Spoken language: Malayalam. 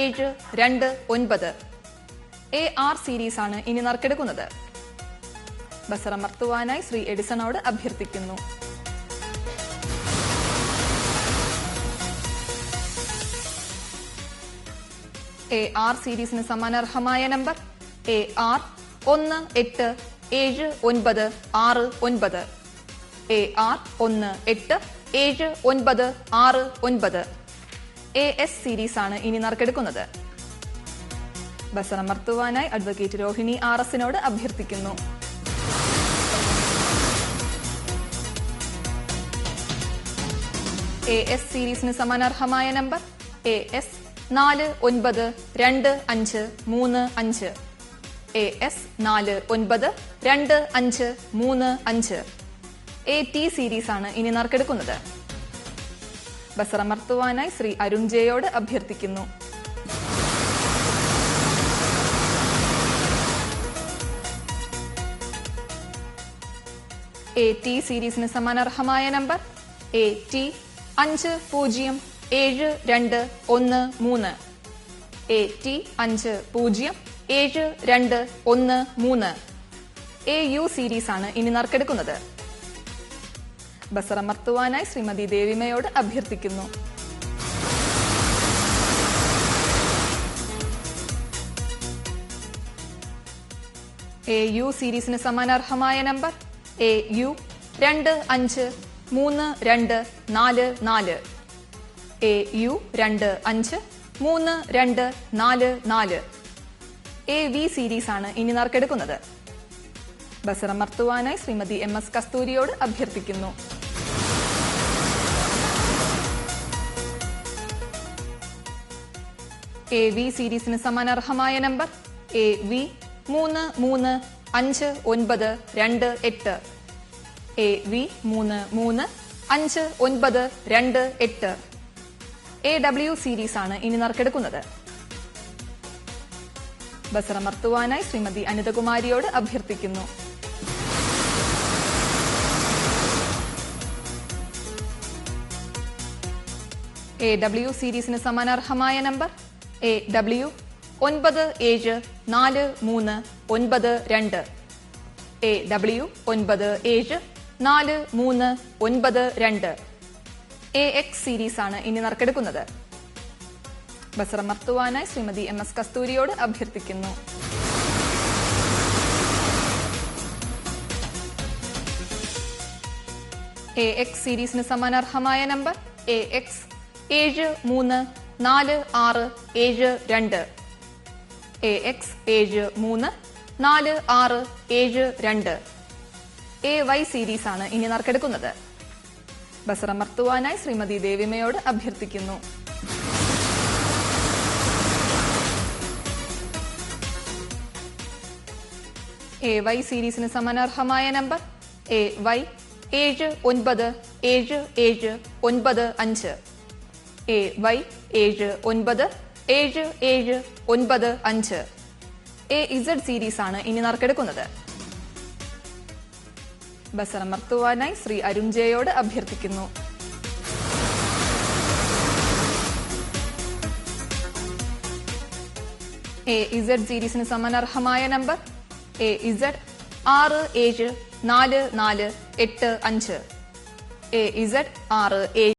729. AR സീരീസ് ആണ് ഇനി നറുക്കെടുക്കുന്നത്. ബസറമർത്തുവാനായി ശ്രീ എഡിസണോട് അഭ്യർത്ഥിക്കുന്നു. AR സീരീസിന് സമാനർഹമായ number AR 187969. AR 187969. AS series ആണ് ഇനി നറുക്കെടുക്കുന്നത്. ബസറമർത്തുവാനായി അഡ്വക്കേറ്റ് രോഹിണി RSനോട് അഭ്യർത്ഥിക്കുന്നു. AS സീരീസിന് സമാനർഹമായ number AS 492535. AS 492535. AT series ആണ് ഇനി നറുക്കെടുക്കുന്നത്. ബസറമർത്തുവാനായി ശ്രീ അരുൺ ജെയോട് അഭ്യർത്ഥിക്കുന്നു. AT സീരീസിന് സമാനർഹമായ number AT 507213. AT 507213. AU series ആണ് ഇനി നറുക്കെടുക്കുന്നത്. ബസറമർത്തുവാനായി ശ്രീമതി ദേവിമയോട് അഭ്യർത്ഥിക്കുന്നു. AU സീരീസിന് സമാനർഹമായ number AU 253244. AU 253244. AV series ആണ് ഇനി നറുക്കെടുക്കുന്നത്. ബസറമർത്തുവാനായി ശ്രീമതി MS കസ്തൂരിയോട് അഭ്യർത്ഥിക്കുന്നു. AV സീരീസിന് സമാനർഹമായ number AV 335928. AV 335928. AW series ആണ് ഇനി നറുക്കെടുക്കുന്നത്. ബസറമർത്തുവാനായി ശ്രീമതി അനിതകുമാരിയോട് അഭ്യർത്ഥിക്കുന്നു. AW സീരീസിന് സമാനർഹമായ number AW 974392. AW 974392. AX series ആണ് ഇനി നറുക്കെടുക്കുന്നത്. ബസറമർത്തുവാനായി ശ്രീമതി MS കസ്തൂരിയോട് അഭ്യർത്ഥിക്കുന്നു. AX സീരീസിന് സമാനർഹമായ number AX 734672. AX 734672. AY series ആണ് ഇനി നറുക്കെടുക്കുന്നത്. ബസറമർത്തുവാനായി ശ്രീമതി ദേവിമയോട് അഭ്യർത്ഥിക്കുന്നു. AY സീരീസിന് സമാനർഹമായ number AY 797795. AY 797795. AZ series ആണ് ഇനി നറുക്കെടുക്കുന്നത്. ബസറമർത്തുവാനായി ശ്രീ അരുൺ ജെയോട് അഭ്യർത്ഥിക്കുന്നു. AZ സീരീസിന് സമാനർഹമായ നമ്പർ AZ 674485. AZ 67